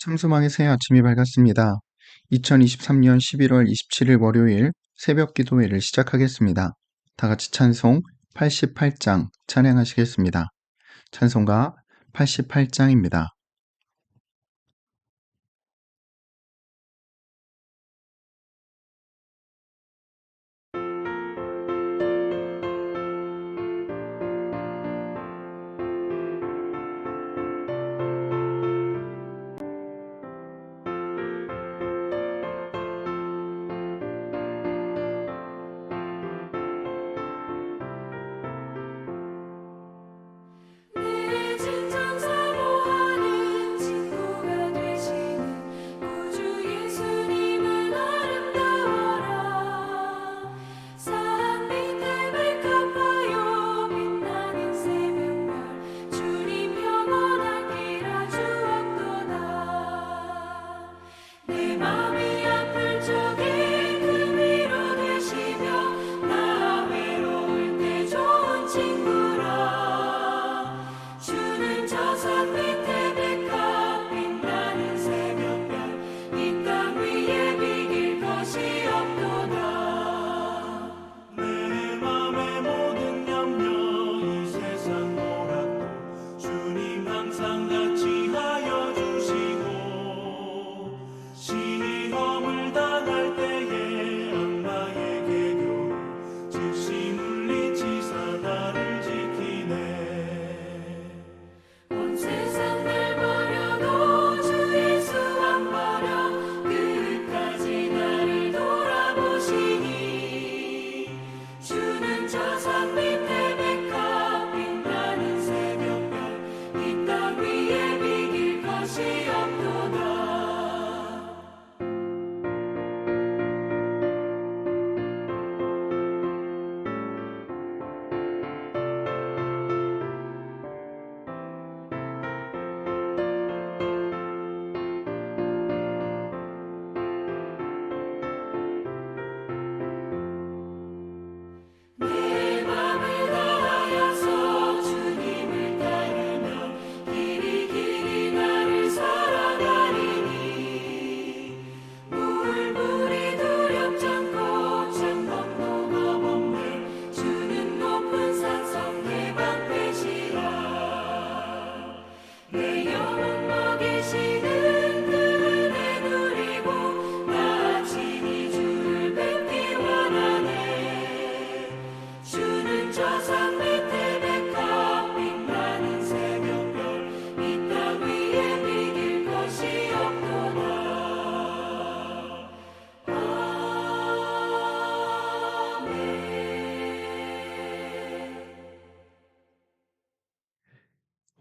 삼수망의 새 아침이 밝았습니다. 2023년 11월 27일 월요일 새벽 기도회를 시작하겠습니다. 다 같이 찬송 88장 찬양하시겠습니다. 찬송가 88장입니다.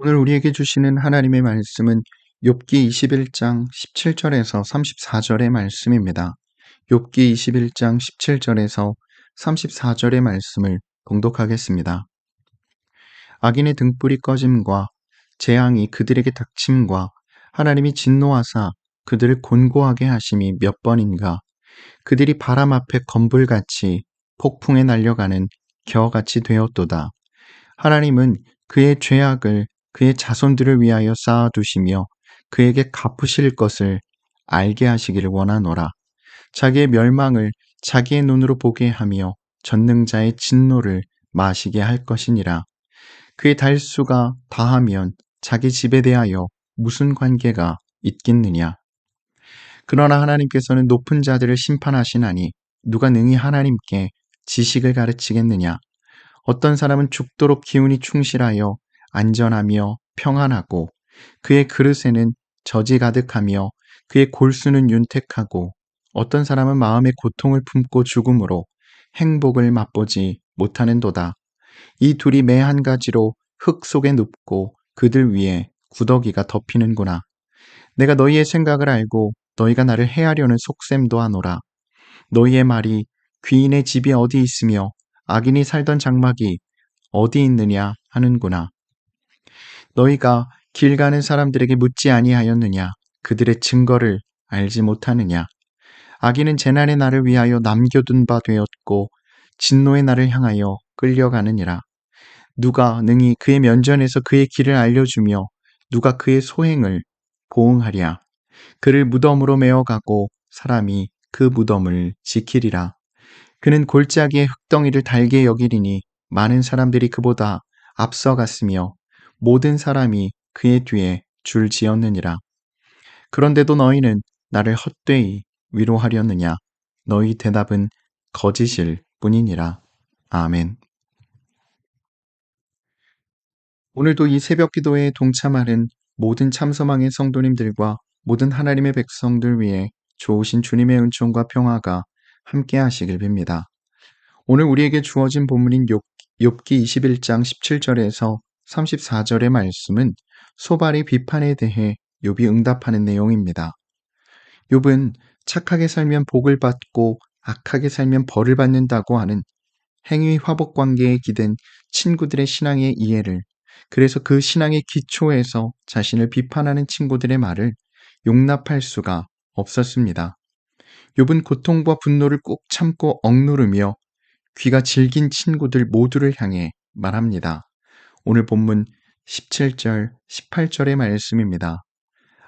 오늘 우리에게 주시는 하나님의 말씀은 욥기 21장 17절에서 34절의 말씀입니다. 욥기 21장 17절에서 34절의 말씀을 봉독하겠습니다. 악인의 등불이 꺼짐과 재앙이 그들에게 닥침과 하나님이 진노하사 그들을 곤고하게 하심이 몇 번인가. 그들이 바람 앞에 건불같이 폭풍에 날려가는 겨같이 되었도다. 하나님은 그의 죄악을 그의 자손들을 위하여 쌓아두시며 그에게 갚으실 것을 알게 하시기를 원하노라. 자기의 멸망을 자기의 눈으로 보게 하며 전능자의 진노를 마시게 할 것이니라. 그의 달수가 다하면 자기 집에 대하여 무슨 관계가 있겠느냐. 그러나 하나님께서는 높은 자들을 심판하시나니 누가 능히 하나님께 지식을 가르치겠느냐. 어떤 사람은 죽도록 기운이 충실하여 안전하며 평안하고 그의 그릇에는 젖이 가득하며 그의 골수는 윤택하고 어떤 사람은 마음의 고통을 품고 죽음으로 행복을 맛보지 못하는도다. 이 둘이 매 한 가지로 흙 속에 눕고 그들 위에 구더기가 덮이는구나. 내가 너희의 생각을 알고 너희가 나를 해하려는 속셈도 하노라. 너희의 말이 귀인의 집이 어디 있으며 악인이 살던 장막이 어디 있느냐 하는구나. 너희가 길 가는 사람들에게 묻지 아니하였느냐. 그들의 증거를 알지 못하느냐. 악인은 재난의 날을 위하여 남겨둔 바 되었고 진노의 날을 향하여 끌려가느니라. 누가 능히 그의 면전에서 그의 길을 알려주며 누가 그의 소행을 보응하랴. 그를 무덤으로 메어가고 사람이 그 무덤을 지키리라. 그는 골짜기의 흙덩이를 달게 여기리니 많은 사람들이 그보다 앞서갔으며 모든 사람이 그의 뒤에 줄 지었느니라. 그런데도 너희는 나를 헛되이 위로하려느냐? 너희 대답은 거짓일 뿐이니라. 아멘. 오늘도 이 새벽 기도에 동참하는 모든 참서망의 성도님들과 모든 하나님의 백성들 위해 좋으신 주님의 은총과 평화가 함께 하시길 빕니다. 오늘 우리에게 주어진 본문인 욥기 21장 17절에서 34절의 말씀은 소발의 비판에 대해 욥이 응답하는 내용입니다. 욥은 착하게 살면 복을 받고 악하게 살면 벌을 받는다고 하는 행위 화복 관계에 기댄 친구들의 신앙의 이해를, 그래서 그 신앙의 기초에서 자신을 비판하는 친구들의 말을 용납할 수가 없었습니다. 욥은 고통과 분노를 꾹 참고 억누르며 귀가 질긴 친구들 모두를 향해 말합니다. 오늘 본문 17절, 18절의 말씀입니다.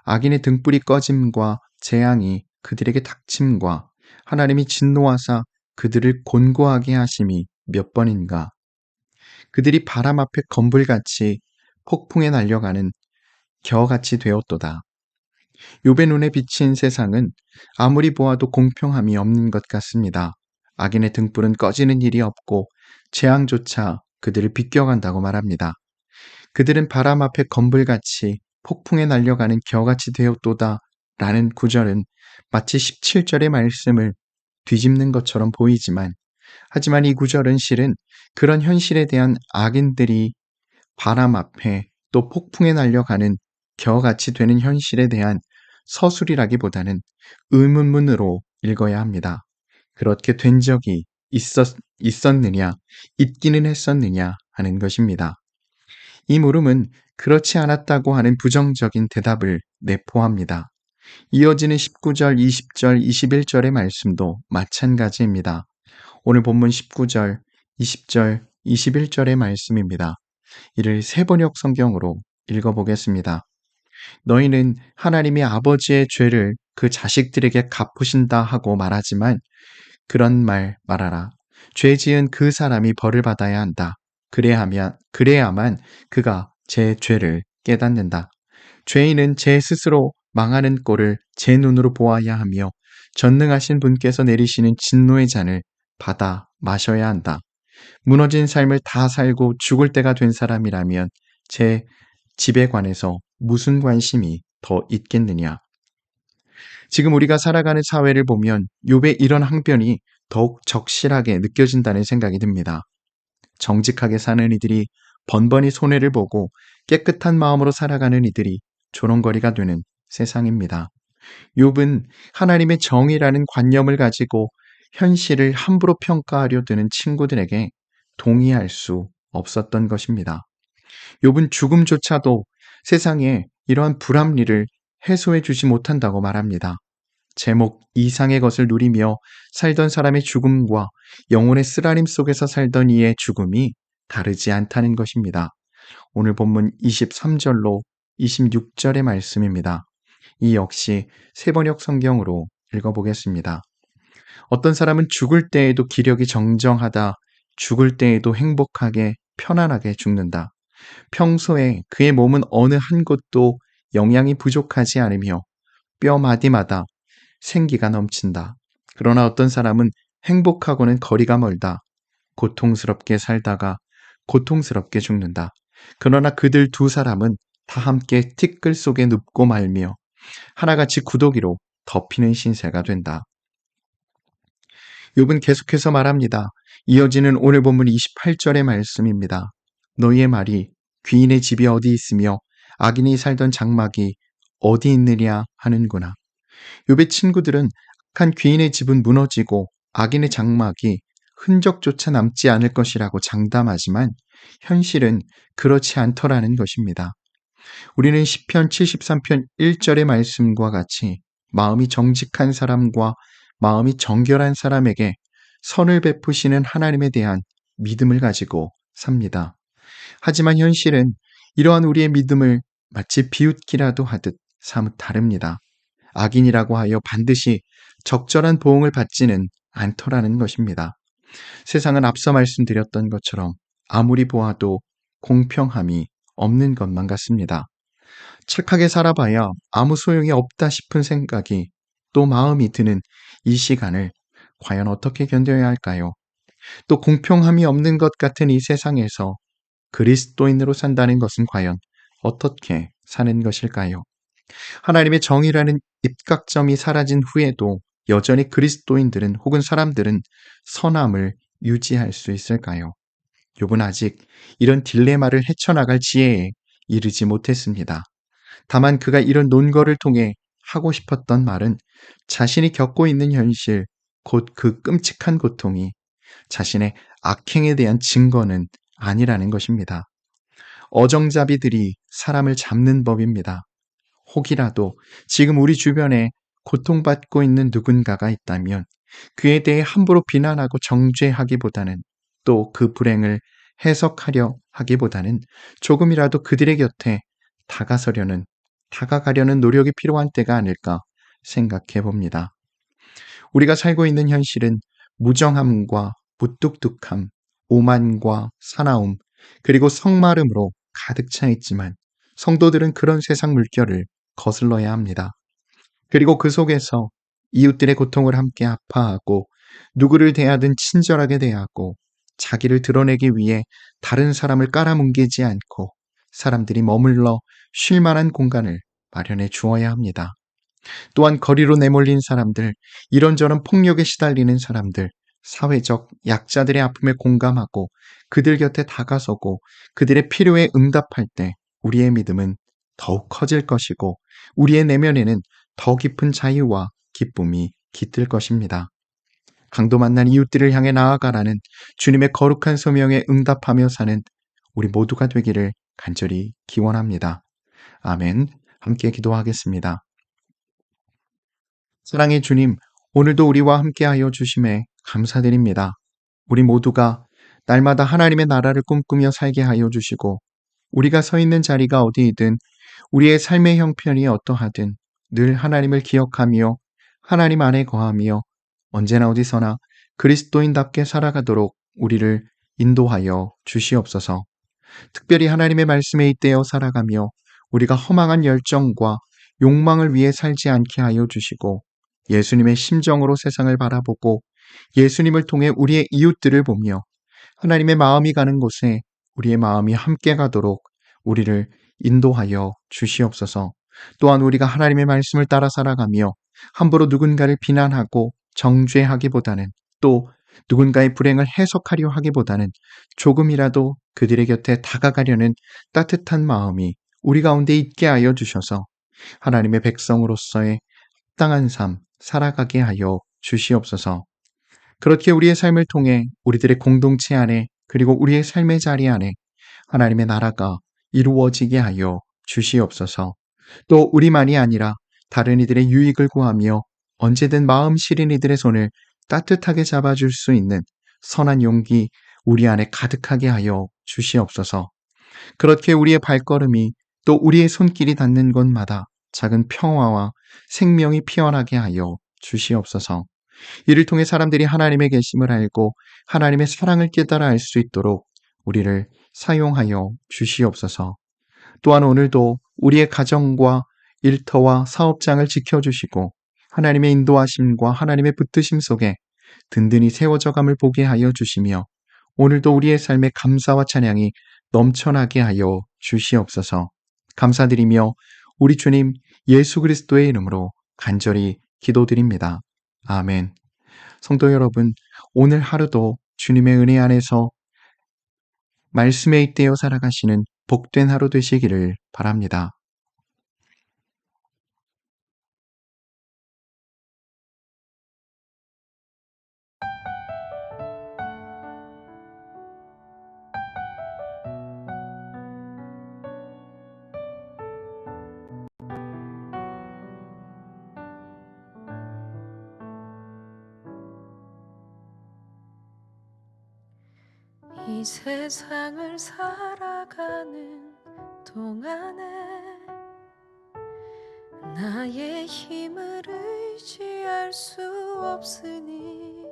악인의 등불이 꺼짐과 재앙이 그들에게 닥침과 하나님이 진노하사 그들을 곤고하게 하심이 몇 번인가. 그들이 바람 앞에 건불같이 폭풍에 날려가는 겨같이 되었도다. 욥의 눈에 비친 세상은 아무리 보아도 공평함이 없는 것 같습니다. 악인의 등불은 꺼지는 일이 없고 재앙조차 그들을 비껴간다고 말합니다. 그들은 바람 앞에 건불같이 폭풍에 날려가는 겨같이 되었도다 라는 구절은 마치 17절의 말씀을 뒤집는 것처럼 보이지만, 하지만 이 구절은 실은 그런 현실에 대한 악인들이 바람 앞에 또 폭풍에 날려가는 겨같이 되는 현실에 대한 서술이라기보다는 의문문으로 읽어야 합니다. 그렇게 된 적이 있었느냐, 있기는 했었느냐 하는 것입니다. 이 물음은 그렇지 않았다고 하는 부정적인 대답을 내포합니다. 이어지는 19절, 20절, 21절의 말씀도 마찬가지입니다. 오늘 본문 19절, 20절, 21절의 말씀입니다. 이를 세번역 성경으로 읽어보겠습니다. 너희는 하나님이 아버지의 죄를 그 자식들에게 갚으신다 하고 말하지만 그런 말 말하라. 죄 지은 그 사람이 벌을 받아야 한다. 그래야만 그가 제 죄를 깨닫는다. 죄인은 제 스스로 망하는 꼴을 제 눈으로 보아야 하며 전능하신 분께서 내리시는 진노의 잔을 받아 마셔야 한다. 무너진 삶을 다 살고 죽을 때가 된 사람이라면 제 집에 관해서 무슨 관심이 더 있겠느냐. 지금 우리가 살아가는 사회를 보면 욥의 이런 항변이 더욱 적실하게 느껴진다는 생각이 듭니다. 정직하게 사는 이들이 번번이 손해를 보고 깨끗한 마음으로 살아가는 이들이 조롱거리가 되는 세상입니다. 욥은 하나님의 정의라는 관념을 가지고 현실을 함부로 평가하려 드는 친구들에게 동의할 수 없었던 것입니다. 욥은 죽음조차도 세상에 이러한 불합리를 해소해 주지 못한다고 말합니다. 제목 이상의 것을 누리며 살던 사람의 죽음과 영혼의 쓰라림 속에서 살던 이의 죽음이 다르지 않다는 것입니다. 오늘 본문 23절로 26절의 말씀입니다. 이 역시 세번역 성경으로 읽어보겠습니다. 어떤 사람은 죽을 때에도 기력이 정정하다, 죽을 때에도 행복하게 편안하게 죽는다. 평소에 그의 몸은 어느 한 곳도 영양이 부족하지 않으며 뼈 마디마다 생기가 넘친다. 그러나 어떤 사람은 행복하고는 거리가 멀다. 고통스럽게 살다가 고통스럽게 죽는다. 그러나 그들 두 사람은 다 함께 티끌 속에 눕고 말며 하나같이 구더기로 덮이는 신세가 된다. 욥은 계속해서 말합니다. 이어지는 오늘 본문 28절의 말씀입니다. 너희의 말이 귀인의 집이 어디 있으며 악인이 살던 장막이 어디 있느냐 하는구나. 욥의 친구들은 악한 귀인의 집은 무너지고 악인의 장막이 흔적조차 남지 않을 것이라고 장담하지만 현실은 그렇지 않더라는 것입니다. 우리는 시편 73편 1절의 말씀과 같이 마음이 정직한 사람과 마음이 정결한 사람에게 선을 베푸시는 하나님에 대한 믿음을 가지고 삽니다. 하지만 현실은 이러한 우리의 믿음을 마치 비웃기라도 하듯 사뭇 다릅니다. 악인이라고 하여 반드시 적절한 보응을 받지는 않더라는 것입니다. 세상은 앞서 말씀드렸던 것처럼 아무리 보아도 공평함이 없는 것만 같습니다. 착하게 살아봐야 아무 소용이 없다 싶은 생각이 또 마음이 드는 이 시간을 과연 어떻게 견뎌야 할까요? 또 공평함이 없는 것 같은 이 세상에서 그리스도인으로 산다는 것은 과연 어떻게 사는 것일까요? 하나님의 정의라는 입각점이 사라진 후에도 여전히 그리스도인들은 혹은 사람들은 선함을 유지할 수 있을까요? 욥은 아직 이런 딜레마를 헤쳐나갈 지혜에 이르지 못했습니다. 다만 그가 이런 논거를 통해 하고 싶었던 말은 자신이 겪고 있는 현실, 곧 그 끔찍한 고통이 자신의 악행에 대한 증거는 아니라는 것입니다. 어정잡이들이 사람을 잡는 법입니다. 혹이라도 지금 우리 주변에 고통받고 있는 누군가가 있다면 그에 대해 함부로 비난하고 정죄하기보다는 또 그 불행을 해석하려 하기보다는 조금이라도 그들의 곁에 다가가려는 노력이 필요한 때가 아닐까 생각해 봅니다. 우리가 살고 있는 현실은 무정함과 무뚝뚝함, 오만과 사나움, 그리고 성마름으로 가득 차 있지만 성도들은 그런 세상 물결을 거슬러야 합니다. 그리고 그 속에서 이웃들의 고통을 함께 아파하고 누구를 대하든 친절하게 대하고 자기를 드러내기 위해 다른 사람을 깔아뭉개지 않고 사람들이 머물러 쉴 만한 공간을 마련해 주어야 합니다. 또한 거리로 내몰린 사람들, 이런저런 폭력에 시달리는 사람들, 사회적 약자들의 아픔에 공감하고 그들 곁에 다가서고 그들의 필요에 응답할 때 우리의 믿음은 더욱 커질 것이고 우리의 내면에는 더 깊은 자유와 기쁨이 깃들 것입니다. 강도 만난 이웃들을 향해 나아가라는 주님의 거룩한 소명에 응답하며 사는 우리 모두가 되기를 간절히 기원합니다. 아멘. 함께 기도하겠습니다. 사랑의 주님, 오늘도 우리와 함께하여 주심에 감사드립니다. 우리 모두가 날마다 하나님의 나라를 꿈꾸며 살게 하여 주시고, 우리가 서 있는 자리가 어디이든, 우리의 삶의 형편이 어떠하든, 늘 하나님을 기억하며, 하나님 안에 거하며, 언제나 어디서나 그리스도인답게 살아가도록 우리를 인도하여 주시옵소서. 특별히 하나님의 말씀에 잇대어 살아가며, 우리가 허망한 열정과 욕망을 위해 살지 않게 하여 주시고, 예수님의 심정으로 세상을 바라보고 예수님을 통해 우리의 이웃들을 보며 하나님의 마음이 가는 곳에 우리의 마음이 함께 가도록 우리를 인도하여 주시옵소서. 또한 우리가 하나님의 말씀을 따라 살아가며 함부로 누군가를 비난하고 정죄하기보다는 또 누군가의 불행을 해석하려 하기보다는 조금이라도 그들의 곁에 다가가려는 따뜻한 마음이 우리 가운데 있게 하여 주셔서 하나님의 백성으로서의 합당한 삶 살아가게 하여 주시옵소서. 그렇게 우리의 삶을 통해 우리들의 공동체 안에 그리고 우리의 삶의 자리 안에 하나님의 나라가 이루어지게 하여 주시옵소서. 또 우리만이 아니라 다른 이들의 유익을 구하며 언제든 마음 시린 이들의 손을 따뜻하게 잡아줄 수 있는 선한 용기 우리 안에 가득하게 하여 주시옵소서. 그렇게 우리의 발걸음이 또 우리의 손길이 닿는 곳마다 작은 평화와 생명이 피어나게 하여 주시옵소서. 이를 통해 사람들이 하나님의 계심을 알고 하나님의 사랑을 깨달아 알 수 있도록 우리를 사용하여 주시옵소서. 또한 오늘도 우리의 가정과 일터와 사업장을 지켜주시고 하나님의 인도하심과 하나님의 붙드심 속에 든든히 세워져감을 보게 하여 주시며 오늘도 우리의 삶에 감사와 찬양이 넘쳐나게 하여 주시옵소서. 감사드리며 우리 주님 예수 그리스도의 이름으로 간절히 기도드립니다. 아멘. 성도 여러분, 오늘 하루도 주님의 은혜 안에서 말씀에 잇대어 살아가시는 복된 하루 되시기를 바랍니다. 이 세상을 살아가는 동안에 나의 힘을 의지할 수 없으니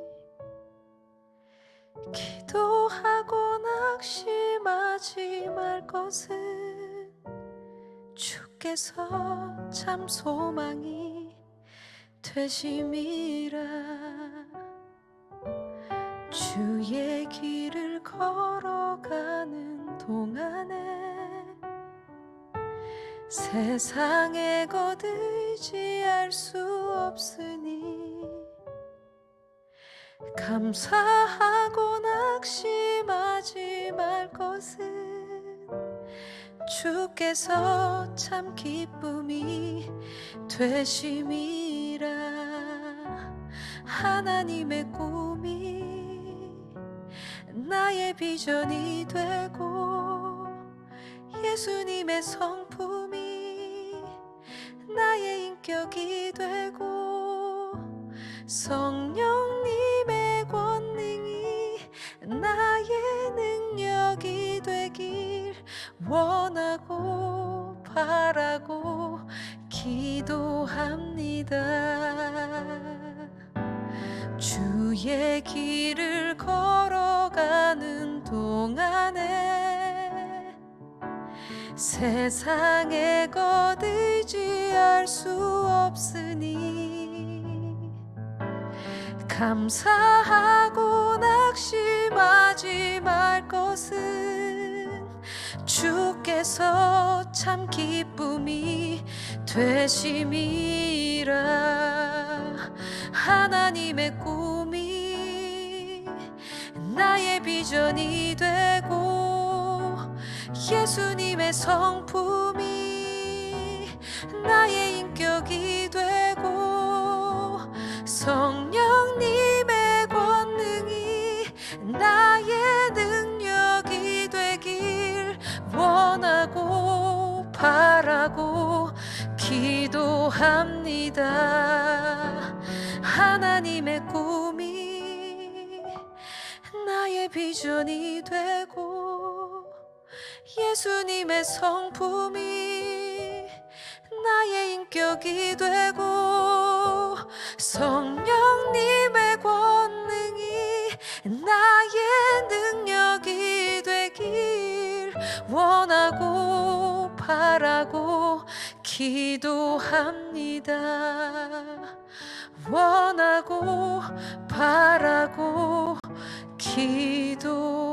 기도하고 낙심하지 말 것은 주께서 참 소망이 되심이라. 주의 길을 걸어가는 동안에 세상의 것 의지할 수 없으니 감사하고 낙심하지 말 것은 주께서 참 기쁨이 되심이라. 하나님의 꿈이 나의 비전이 되고 예수님의 성품이 나의 인격이 되고 성령님의 권능이 나의 능력이 되길 원하고 바라고 기도합니다. 주의 길을 걸어가는 동안에 세상의 것 의지할 수 없으니 감사하고 낙심하지 말 것은 주께서 참 기쁨이 되심이라. 하나님의 꿈이 나의 비전이 되고 예수님의 성품이 나의 인격이 되고 성령님의 권능이 나의 능력이 되길 원하고 바라고 기도합니다. 하나님의 꿈이 나의 비전이 되고 예수님의 성품이 나의 인격이 되고 성령님의 권능이 나의 능력이 되길 원하고 바라고 기도합니다. 원하고 바라고 기도합니다.